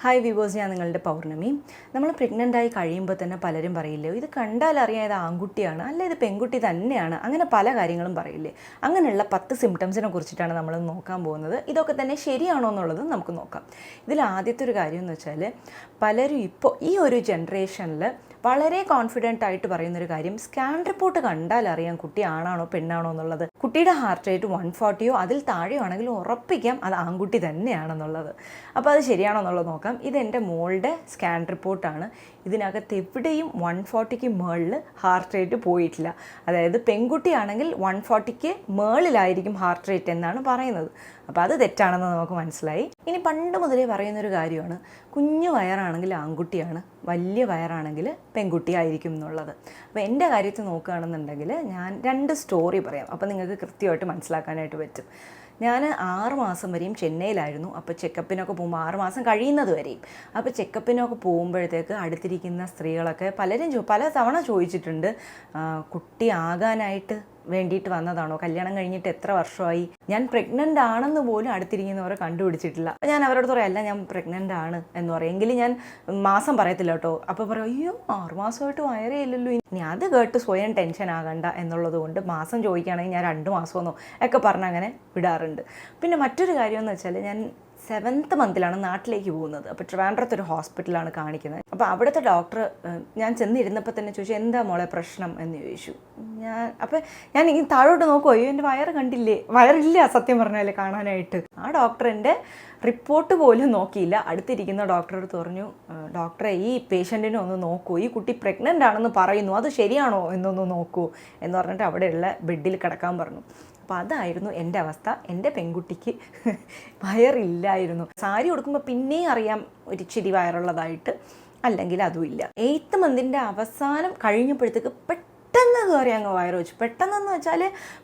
Hi viewers, ഞാൻ നിങ്ങളുടെ പൗർണമി. നമ്മൾ പ്രഗ്നൻ്റായി കഴിയുമ്പോൾ തന്നെ പലരും പറയില്ലേ, ഇത് കണ്ടാൽ അറിയാം ഇത് ആൺകുട്ടിയാണ്, അല്ല ഇത് പെൺകുട്ടി തന്നെയാണ്, അങ്ങനെ പല കാര്യങ്ങളും പറയില്ലേ. അങ്ങനെയുള്ള 10 സിംറ്റംസിനെ കുറിച്ചിട്ടാണ് നമ്മൾ നോക്കാൻ പോകുന്നത്. ഇതൊക്കെ തന്നെ ശരിയാണോ എന്നുള്ളത് നമുക്ക് നോക്കാം. ഇതിൽ ആദ്യത്തെ ഒരു കാര്യം എന്ന് വെച്ചാൽ, പലരും ഇപ്പോൾ ഈ ഒരു ജനറേഷനിൽ വളരെ കോൺഫിഡൻ്റ് ആയിട്ട് പറയുന്നൊരു കാര്യം, സ്കാൻ റിപ്പോർട്ട് കണ്ടാൽ അറിയാം കുട്ടി ആണാണോ പെണ്ണാണോ എന്നുള്ളത്. കുട്ടിയുടെ ഹാർട്ട് റേറ്റ് 140യോ അതിൽ താഴെയോ ആണെങ്കിൽ ഉറപ്പിക്കാം അത് ആൺകുട്ടി തന്നെയാണെന്നുള്ളത്. അപ്പോൾ അത് ശരിയാണോ എന്നുള്ളത് നോക്കാം. ഇതെൻ്റെ മോളുടെ സ്കാൻ റിപ്പോർട്ടാണ്. ഇതിനകത്ത് എവിടെയും 140ക്ക് മുകളിൽ ഹാർട്ട് റേറ്റ് പോയിട്ടില്ല. അതായത് പെൺകുട്ടിയാണെങ്കിൽ 140ക്ക് മുകളിലായിരിക്കും ഹാർട്ട് റേറ്റ് എന്നാണ് പറയുന്നത്. അപ്പോൾ അത് തെറ്റാണെന്ന് നമുക്ക് മനസ്സിലായി. ഇനി പണ്ട് മുതലേ പറയുന്നൊരു കാര്യമാണ്, കുഞ്ഞു വയറാണെങ്കിൽ ആൺകുട്ടിയാണ്, വലിയ വയറാണെങ്കിൽ പെൺകുട്ടി ആയിരിക്കും എന്നുള്ളത്. അപ്പോൾ എൻ്റെ കാര്യത്തിൽ നോക്കുകയാണെന്നുണ്ടെങ്കിൽ ഞാൻ 2 സ്റ്റോറി പറയാം. അപ്പോൾ നിങ്ങൾക്ക് കൃത്യമായിട്ട് മനസ്സിലാക്കാനായിട്ട് പറ്റും. ഞാൻ 6 മാസം വരെയും ചെന്നൈയിലായിരുന്നു. അപ്പോൾ ചെക്കപ്പിനൊക്കെ പോകുമ്പോൾ 6 മാസം കഴിയുന്നത് വരെയും. അപ്പോൾ ചെക്കപ്പിനൊക്കെ പോകുമ്പോഴത്തേക്ക് അടുത്തിരിക്കുന്ന സ്ത്രീകളൊക്കെ പല തവണ ചോദിച്ചിട്ടുണ്ട്, കുട്ടി ആകാനായിട്ട് വേണ്ടിയിട്ട് വന്നതാണോ, കല്യാണം കഴിഞ്ഞിട്ട് എത്ര വർഷമായി, ഞാൻ പ്രഗ്നൻ്റ് ആണെന്ന് പോലും അടുത്തിരിക്കുന്നവരെ കണ്ടുപിടിച്ചിട്ടില്ല. ഞാൻ അവരോട് പറയാം, അല്ല ഞാൻ പ്രഗ്നൻ്റ് ആണ് എന്ന് പറയും. എങ്കിലും ഞാൻ മാസം പറയത്തില്ല കേട്ടോ. അപ്പോൾ പറയും, അയ്യോ 6 മാസമായിട്ട് വയറേ ഇല്ലല്ലോ, ഇനി അത് കേട്ട് സ്വയം ടെൻഷൻ ആകണ്ട എന്നുള്ളത് കൊണ്ട് മാസം ചോദിക്കുകയാണെങ്കിൽ ഞാൻ 2 മാസമെന്നോ ഒക്കെ പറഞ്ഞ് അങ്ങനെ വിടാറുണ്ട്. പിന്നെ മറ്റൊരു കാര്യമെന്ന് വെച്ചാൽ, ഞാൻ 7th മന്തിലാണ് നാട്ടിലേക്ക് പോകുന്നത്. അപ്പോൾ ട്രിവാൻഡ്രത്തൊരു ഹോസ്പിറ്റലാണ് കാണിക്കുന്നത്. അപ്പോൾ അവിടുത്തെ ഡോക്ടർ ഞാൻ ചെന്നിരുന്നപ്പോൾ തന്നെ ചോദിച്ചു, എന്താ മോളെ പ്രശ്നം എന്ന് ചോദിച്ചു. ഞാൻ ഇങ്ങനെ താഴോട്ട് നോക്കുമോ, അയ്യോ എൻ്റെ വയറ് കണ്ടില്ലേ, വയറില്ല സത്യം പറഞ്ഞാൽ കാണാനായിട്ട്. ആ ഡോക്ടർ എൻ്റെ റിപ്പോർട്ട് പോലും നോക്കിയില്ല. അടുത്തിരിക്കുന്ന ഡോക്ടറോട് പറഞ്ഞു, ഡോക്ടറെ ഈ പേഷ്യൻറ്റിനെ ഒന്ന് നോക്കൂ, ഈ കുട്ടി പ്രഗ്നൻ്റ് ആണെന്ന് പറയുന്നു, അത് ശരിയാണോ എന്നൊന്ന് നോക്കൂ എന്ന് പറഞ്ഞിട്ട് അവിടെയുള്ള ബെഡിൽ കിടക്കാൻ പറഞ്ഞു. അപ്പോൾ അതായിരുന്നു എൻ്റെ അവസ്ഥ. എൻ്റെ പെൺകുട്ടിക്ക് വയറില്ലായിരുന്നു. സാരി ഉടുക്കുമ്പോൾ പിന്നെയും അറിയാം ഒരിച്ചിരി വയറുള്ളതായിട്ട്, അല്ലെങ്കിൽ അതുമില്ല. 8th മന്തിൻ്റെ അവസാനം കഴിഞ്ഞപ്പോഴത്തേക്ക് പെട്ടെന്ന് കയറി അങ്ങ് വയറ് വെച്ചു. പെട്ടെന്നെന്ന് വെച്ചാൽ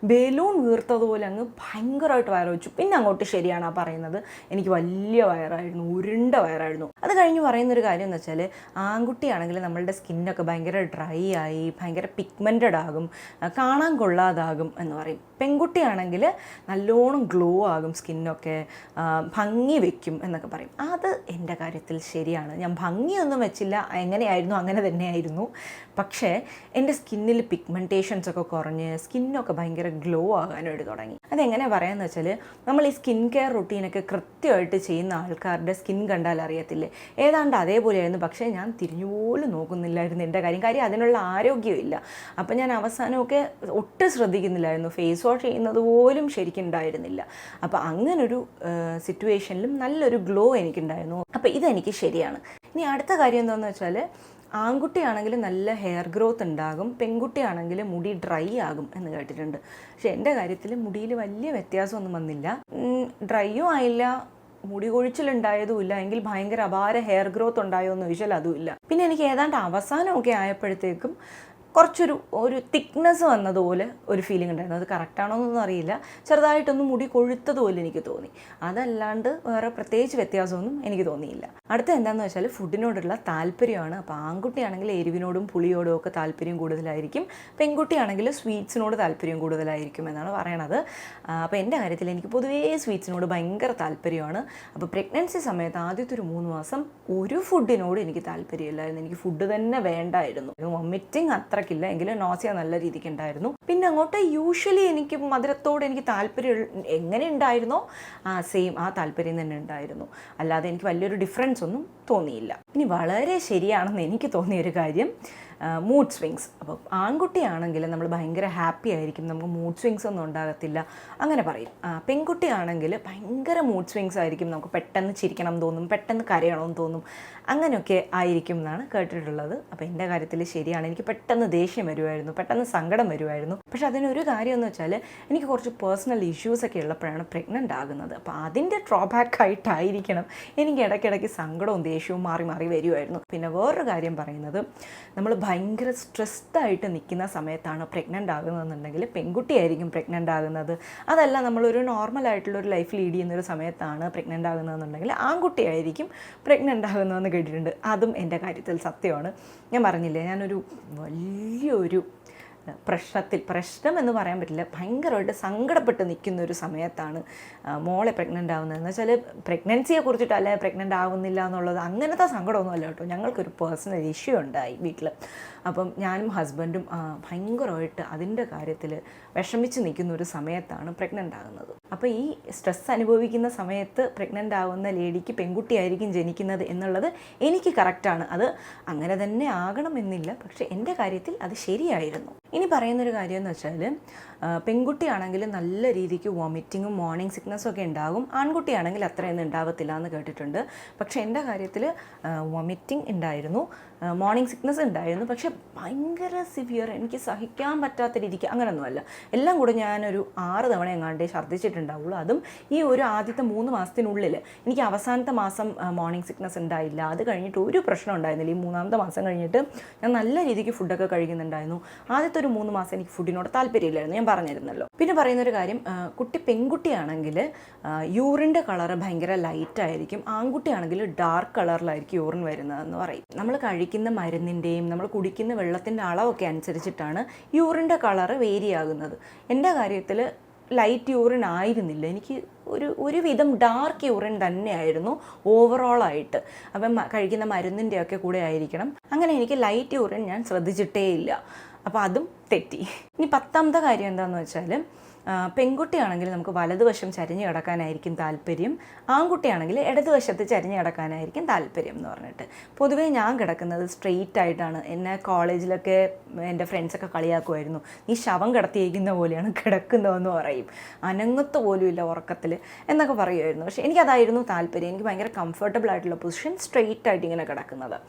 ബലൂൺ വീർത്തതുപോലെ അങ്ങ് ഭയങ്കരമായിട്ട് വയറ് വെച്ചു. പിന്നെ അങ്ങോട്ട് ശരിയാണ് ആ പറയുന്നത്, എനിക്ക് വലിയ വയറായിരുന്നു, ഉരുണ്ട വയറായിരുന്നു. അത് കഴിഞ്ഞ് പറയുന്നൊരു കാര്യം എന്ന് വെച്ചാൽ, ആൺകുട്ടിയാണെങ്കിൽ നമ്മളുടെ സ്കിന്നൊക്കെ ഭയങ്കര ഡ്രൈ ആയി ഭയങ്കര പിഗ്മെൻറ്റഡ് ആകും, കാണാൻ കൊള്ളാതാകും എന്ന് പറയും. പെൺകുട്ടിയാണെങ്കിൽ നല്ലോണം ഗ്ലോ ആകും, സ്കിന്നൊക്കെ ഭംഗി വയ്ക്കും എന്നൊക്കെ പറയും. അത് എൻ്റെ കാര്യത്തിൽ ശരിയാണ്. ഞാൻ ഭംഗിയൊന്നും വെച്ചില്ല, എങ്ങനെയായിരുന്നു അങ്ങനെ തന്നെയായിരുന്നു. പക്ഷേ എൻ്റെ സ്കിന്നിൽ പിഗ്മെൻറ്റേഷൻസ് ഒക്കെ കുറഞ്ഞ് സ്കിന്നൊക്കെ ഭയങ്കര ഗ്ലോ ആകാനായിട്ട് തുടങ്ങി. അതെങ്ങനെ പറയാമെന്ന് വെച്ചാൽ, നമ്മൾ ഈ സ്കിൻ കെയർ റുട്ടീനൊക്കെ കൃത്യമായിട്ട് ചെയ്യുന്ന ആൾക്കാരുടെ സ്കിൻ കണ്ടാൽ അറിയത്തില്ലേ, ഏതാണ്ട് അതേപോലെയായിരുന്നു. പക്ഷേ ഞാൻ തിരിഞ്ഞുപോലും നോക്കുന്നില്ലായിരുന്നു എൻ്റെ കാര്യം അതിനുള്ള ആരോഗ്യമില്ല. അപ്പം ഞാൻ അവസാനമൊക്കെ ഒട്ടും ശ്രദ്ധിക്കുന്നില്ലായിരുന്നു, ഫേസ് വാഷ് ചെയ്യുന്നത് പോലും ശരിക്കുണ്ടായിരുന്നില്ല. അപ്പോൾ അങ്ങനൊരു സിറ്റുവേഷനിലും നല്ലൊരു ഗ്ലോ എനിക്കുണ്ടായിരുന്നു. അപ്പോൾ ഇതെനിക്ക് ശരിയാണ്. ഇനി അടുത്ത കാര്യം എന്താണെന്ന് വെച്ചാൽ, ആൺകുട്ടിയാണെങ്കിൽ നല്ല ഹെയർ ഗ്രോത്ത് ഉണ്ടാകും, പെൺകുട്ടിയാണെങ്കിൽ മുടി ഡ്രൈ ആകും എന്ന് കേട്ടിട്ടുണ്ട്. പക്ഷെ എൻ്റെ കാര്യത്തിൽ മുടിയിൽ വലിയ വ്യത്യാസമൊന്നും വന്നില്ല. ഡ്രൈയും ആയില്ല, മുടി കൊഴിച്ചിലുണ്ടായതുമില്ല, എങ്കിൽ ഭയങ്കര അപാര ഹെയർ ഗ്രോത്ത് ഉണ്ടായോ എന്ന് ചോദിച്ചാൽ അതുമില്ല. പിന്നെ എനിക്ക് ഏതാണ്ട് അവസാനമൊക്കെ ആയപ്പോഴത്തേക്കും ഒരു തിക്നെസ് വന്നതുപോലെ ഒരു ഫീലിംഗ് ഉണ്ടായിരുന്നു. അത് കറക്റ്റാണോ എന്നൊന്നും അറിയില്ല, ചെറുതായിട്ടൊന്ന് മുടി കൊഴുത്തതുപോലെ എനിക്ക് തോന്നി. അതല്ലാണ്ട് വേറെ പ്രത്യേകിച്ച് വ്യത്യാസമൊന്നും എനിക്ക് തോന്നിയില്ല. അടുത്ത എന്താണെന്ന് വെച്ചാൽ, ഫുഡിനോടുള്ള താല്പര്യമാണ്. അപ്പോൾ ആൺകുട്ടിയാണെങ്കിൽ എരിവിനോടും പുളിയോടും ഒക്കെ താല്പര്യം കൂടുതലായിരിക്കും, പെൺകുട്ടിയാണെങ്കിൽ സ്വീറ്റ്സിനോട് താല്പര്യം കൂടുതലായിരിക്കും എന്നാണ് പറയണത്. അപ്പോൾ എൻ്റെ കാര്യത്തിൽ എനിക്ക് പൊതുവേ സ്വീറ്റ്സിനോട് ഭയങ്കര താല്പര്യമാണ്. അപ്പോൾ പ്രഗ്നൻസി സമയത്ത് ആദ്യത്തെ ഒരു 3 മാസം ഒരു ഫുഡിനോട് എനിക്ക് താല്പര്യമില്ലായിരുന്നു. എനിക്ക് ഫുഡ് തന്നെ വേണ്ടായിരുന്നു. വൊമിറ്റിങ് അത്രയ്ക്കില്ല, എങ്കിലും നോസിയ നല്ല രീതിക്ക് ഉണ്ടായിരുന്നു. പിന്നെ അങ്ങോട്ട് യൂഷ്വലി എനിക്ക് മധുരത്തോട് എനിക്ക് താല്പര്യം എങ്ങനെ ഉണ്ടായിരുന്നോ സെയിം ആ താല്പര്യം തന്നെ ഉണ്ടായിരുന്നു. അല്ലാതെ എനിക്ക് വലിയൊരു ഡിഫറൻസ് ഒന്നും തോന്നിയില്ല. ഇനി വളരെ ശരിയാണെന്ന് എനിക്ക് തോന്നിയൊരു കാര്യം, മൂഡ് സ്വിങ്സ്. അപ്പോൾ ആൺകുട്ടിയാണെങ്കിൽ നമ്മൾ ഭയങ്കര ഹാപ്പി ആയിരിക്കും, നമുക്ക് മൂഡ് സ്വിങ്സ് ഒന്നും ഉണ്ടാകത്തില്ല അങ്ങനെ പറയും. പെൺകുട്ടിയാണെങ്കിൽ ഭയങ്കര മൂഡ് സ്വിങ്സ് ആയിരിക്കും, നമുക്ക് പെട്ടെന്ന് ചിരിക്കണം തോന്നും, പെട്ടെന്ന് കരയണമെന്ന് തോന്നും, അങ്ങനെയൊക്കെ ആയിരിക്കും എന്നാണ് കേട്ടിട്ടുള്ളത്. അപ്പോൾ എൻ്റെ കാര്യത്തിൽ ശരിയാണ്. എനിക്ക് പെട്ടെന്ന് ദേഷ്യം വരുമായിരുന്നു, പെട്ടെന്ന് സങ്കടം വരുമായിരുന്നു. പക്ഷെ അതിനൊരു കാര്യമെന്ന് വെച്ചാൽ, എനിക്ക് കുറച്ച് പേഴ്സണൽ ഇഷ്യൂസൊക്കെ ഉള്ളപ്പോഴാണ് പ്രഗ്നൻ്റ് ആകുന്നത്. അപ്പോൾ അതിൻ്റെ ഡ്രോബാക്ക് ആയിട്ടായിരിക്കണം എനിക്ക് ഇടയ്ക്കിടയ്ക്ക് സങ്കടവും ദേഷ്യവും മാറി മാറി വരുമായിരുന്നു. പിന്നെ വേറൊരു കാര്യം പറയുന്നത്, നമ്മൾ ഭയങ്കര സ്ട്രെസ്ഡ് ആയിട്ട് നിൽക്കുന്ന സമയത്താണ് പ്രഗ്നൻ്റ് ആകുന്നതെന്നുണ്ടെങ്കിൽ പെൺകുട്ടിയായിരിക്കും പ്രഗ്നൻ്റ് ആകുന്നത്. അതല്ല നമ്മളൊരു നോർമലായിട്ടുള്ളൊരു ലൈഫ് ലീഡ് ചെയ്യുന്നൊരു സമയത്താണ് പ്രഗ്നൻ്റ് ആകുന്നതെന്നുണ്ടെങ്കിൽ ആൺകുട്ടിയായിരിക്കും പ്രഗ്നൻ്റ് ആകുന്നതെന്ന് കേട്ടിട്ടുണ്ട്. അതും എൻ്റെ കാര്യത്തിൽ സത്യമാണ്. ഞാൻ പറഞ്ഞില്ലേ, ഞാനൊരു വലിയൊരു പ്രശ്നം എന്ന് പറയാൻ പറ്റില്ല, ഭയങ്കരമായിട്ട് സങ്കടപ്പെട്ട് നിൽക്കുന്ന ഒരു സമയത്താണ് മോളെ പ്രഗ്നൻ്റ് ആവുന്നതെന്ന് വെച്ചാൽ പ്രഗ്നൻസിയെ കുറിച്ചിട്ട് അല്ലെ പ്രഗ്നൻ്റ് ആവുന്നില്ല എന്നുള്ളത് അങ്ങനത്തെ സങ്കടമൊന്നുമല്ല കേട്ടോ. ഞങ്ങൾക്കൊരു പേഴ്സണൽ ഇഷ്യൂ ഉണ്ടായി വീട്ടിൽ. അപ്പം ഞാനും ഹസ്ബൻഡും ഭയങ്കരമായിട്ട് അതിൻ്റെ കാര്യത്തിൽ വിഷമിച്ച് നിൽക്കുന്ന ഒരു സമയത്താണ് പ്രഗ്നൻ്റ് ആകുന്നത്. അപ്പോൾ ഈ സ്ട്രെസ് അനുഭവിക്കുന്ന സമയത്ത് പ്രഗ്നൻ്റ് ആവുന്ന ലേഡിക്ക് പെൺകുട്ടിയായിരിക്കും ജനിക്കുന്നത് എന്നുള്ളത് എനിക്ക് കറക്റ്റാണ്. അത് അങ്ങനെ തന്നെ ആകണമെന്നില്ല, പക്ഷേ എൻ്റെ കാര്യത്തിൽ അത് ശരിയായിരുന്നു. ഇനി പറയുന്നൊരു കാര്യം എന്ന് വെച്ചാൽ പെൺകുട്ടിയാണെങ്കിൽ നല്ല രീതിക്ക് വോമിറ്റിങ്ങും മോർണിംഗ് സിക്നസ്സും ഒക്കെ ഉണ്ടാകും. ആൺകുട്ടിയാണെങ്കിൽ അത്രയൊന്നും ഉണ്ടാവത്തില്ല എന്ന് കേട്ടിട്ടുണ്ട്. പക്ഷേ എൻ്റെ കാര്യത്തിൽ വോമിറ്റിംഗ് ഉണ്ടായിരുന്നു, മോർണിംഗ് സിക്നസ് ഉണ്ടായിരുന്നു. പക്ഷേ ഭയങ്കര സിവിയർ, എനിക്ക് സഹിക്കാൻ പറ്റാത്ത രീതിക്ക് അങ്ങനെയൊന്നുമല്ല. എല്ലാം കൂടെ ഞാനൊരു 6 തവണ എങ്ങാണ്ടേ ഛർദ്ദിച്ചിട്ടുണ്ടാവുള്ളൂ. അതും ഈ ഒരു ആദ്യത്തെ 3 മാസത്തിനുള്ളിൽ. എനിക്ക് അവസാനത്തെ മാസം മോർണിംഗ് സിക്നസ് ഉണ്ടായില്ല. അത് കഴിഞ്ഞിട്ട് ഒരു പ്രശ്നം ഉണ്ടായിരുന്നില്ല. ഈ 3-ാമത്തെ മാസം കഴിഞ്ഞിട്ട് ഞാൻ നല്ല രീതിക്ക് ഫുഡൊക്കെ കഴിക്കുന്നുണ്ടായിരുന്നു. ആദ്യത്തെ ഒരു 3 മാസം എനിക്ക് ഫുഡിനോട് താല്പര്യമില്ലായിരുന്നു, ഞാൻ പറഞ്ഞിരുന്നല്ലോ. പിന്നെ പറയുന്നൊരു കാര്യം, കുട്ടി പെൺകുട്ടിയാണെങ്കിൽ യൂറിൻ്റെ കളറ് ഭയങ്കര ലൈറ്റായിരിക്കും, ആൺകുട്ടിയാണെങ്കിൽ ഡാർക്ക് കളറിലായിരിക്കും യൂറിൻ വരുന്നതെന്ന് പറയും. നമ്മൾ കഴിക്കുന്ന മരുന്നിൻ്റെയും നമ്മൾ കുടിക്കുന്ന വെള്ളത്തിൻ്റെ അളവൊക്കെ അനുസരിച്ചിട്ടാണ് യൂറിൻ്റെ കളറ് വേരി ആകുന്നത്. എൻ്റെ കാര്യത്തിൽ ലൈറ്റ് യൂറിൻ ആയിരുന്നില്ല, എനിക്ക് ഒരുവിധം ഡാർക്ക് യൂറിൻ തന്നെയായിരുന്നു ഓവറോളായിട്ട്. അപ്പം കഴിക്കുന്ന മരുന്നിൻ്റെയൊക്കെ കൂടെ ആയിരിക്കണം. അങ്ങനെ എനിക്ക് ലൈറ്റ് യൂറിൻ ഞാൻ ശ്രദ്ധിച്ചിട്ടേ ഇല്ല. അപ്പോൾ അതും തെറ്റി. ഇനി 10ാമത്തെ കാര്യം എന്താണെന്ന് വെച്ചാൽ, പെൺകുട്ടിയാണെങ്കിൽ നമുക്ക് വലതുവശം ചരിഞ്ഞ് കിടക്കാനായിരിക്കും താല്പര്യം, ആൺകുട്ടിയാണെങ്കിൽ ഇടതുവശത്ത് ചരിഞ്ഞ് കിടക്കാനായിരിക്കും താല്പര്യം എന്ന് പറഞ്ഞിട്ട്. പൊതുവേ ഞാൻ കിടക്കുന്നത് സ്ട്രെയിറ്റ് ആയിട്ടാണ്. എന്നെ കോളേജിലൊക്കെ എൻ്റെ ഫ്രണ്ട്സൊക്കെ കളിയാക്കുമായിരുന്നു, നീ ശവം കിടത്തിയിരിക്കുന്ന പോലെയാണ് കിടക്കുന്നതെന്ന് പറയും, അനങ്ങത്ത് പോലും ഇല്ല ഉറക്കത്തിൽ എന്നൊക്കെ പറയുമായിരുന്നു. പക്ഷേ എനിക്കതായിരുന്നു താല്പര്യം. എനിക്ക് ഭയങ്കര കംഫർട്ടബിൾ ആയിട്ടുള്ള പൊസിഷൻ സ്ട്രെയിറ്റ് ആയിട്ട് ഇങ്ങനെ കിടക്കുന്നത്.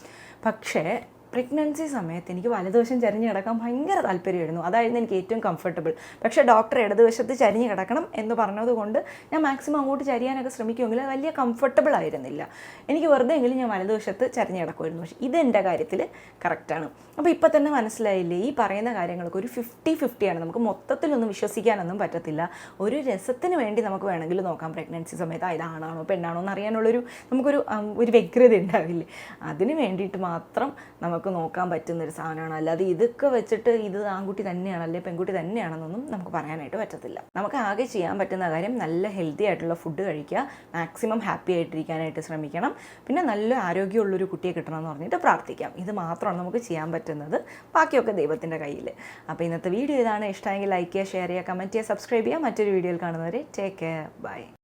പക്ഷേ പ്രഗ്നൻസി സമയത്ത് എനിക്ക് വലതുവശം ചരിഞ്ഞ് കിടക്കാൻ ഭയങ്കര താല്പര്യമായിരുന്നു. അതായിരുന്നു എനിക്ക് ഏറ്റവും കംഫർട്ടബിൾ. പക്ഷേ ഡോക്ടർ ഇടതുവശത്ത് ചരിഞ്ഞ് കിടക്കണം എന്ന് പറഞ്ഞതുകൊണ്ട് ഞാൻ മാക്സിമം അങ്ങോട്ട് ചരിയാനൊക്കെ ശ്രമിക്കുമെങ്കിൽ വലിയ കംഫർട്ടബിൾ ആയിരുന്നില്ല. എനിക്ക് വെറുതെ എങ്കിലും ഞാൻ വലതുവശത്ത് ചരിഞ്ഞ് കിടക്കുമായിരുന്നു. പക്ഷേ ഇതെൻ്റെ കാര്യത്തിൽ കറക്റ്റാണ്. അപ്പോൾ ഇപ്പം തന്നെ മനസ്സിലായില്ലേ, ഈ പറയുന്ന കാര്യങ്ങൾക്ക് ഒരു 50-50 നമുക്ക് മൊത്തത്തിലൊന്നും വിശ്വസിക്കാനൊന്നും പറ്റത്തില്ല. ഒരു രസത്തിന് വേണ്ടി നമുക്ക് വേണമെങ്കിൽ നോക്കാം പ്രഗ്നൻസി സമയത്ത് ഇതാണാണോ പെണ്ണാണോ എന്ന് അറിയാനുള്ളൊരു നമുക്കൊരു വ്യഗ്രത ഉണ്ടാവില്ലേ, അതിന് വേണ്ടിയിട്ട് മാത്രം നമുക്ക് നോക്കാൻ പറ്റുന്നൊരു സാധനമാണ്. അല്ലാതെ ഇതൊക്കെ വെച്ചിട്ട് ഇത് ആൺകുട്ടി തന്നെയാണ് അല്ലെ പെൺകുട്ടി തന്നെയാണെന്നൊന്നും നമുക്ക് പറയാനായിട്ട് പറ്റത്തില്ല. നമുക്ക് ആകെ ചെയ്യാൻ പറ്റുന്ന കാര്യം നല്ല ഹെൽത്തി ആയിട്ടുള്ള ഫുഡ് കഴിക്കുക, മാക്സിമം ഹാപ്പി ആയിട്ടിരിക്കാനായിട്ട് ശ്രമിക്കണം, പിന്നെ നല്ല ആരോഗ്യമുള്ളൊരു കുട്ടിയെ കിട്ടണമെന്ന് പറഞ്ഞിട്ട് പ്രാർത്ഥിക്കാം. ഇത് മാത്രമാണ് നമുക്ക് ചെയ്യാൻ പറ്റുന്നത്, ബാക്കിയൊക്കെ ദൈവത്തിൻ്റെ കയ്യിൽ. അപ്പോൾ ഇന്നത്തെ വീഡിയോ ഇതാണ്. ഇഷ്ടമെങ്കിൽ ലൈക്ക് ചെയ്യുക, ഷെയർ ചെയ്യുക, കമൻറ്റ് ചെയ്യുക, സബ്സ്ക്രൈബ് ചെയ്യുക. മറ്റൊരു വീഡിയോയിൽ കാണുന്നവരെ ടേക്ക് കെയർ, ബൈ.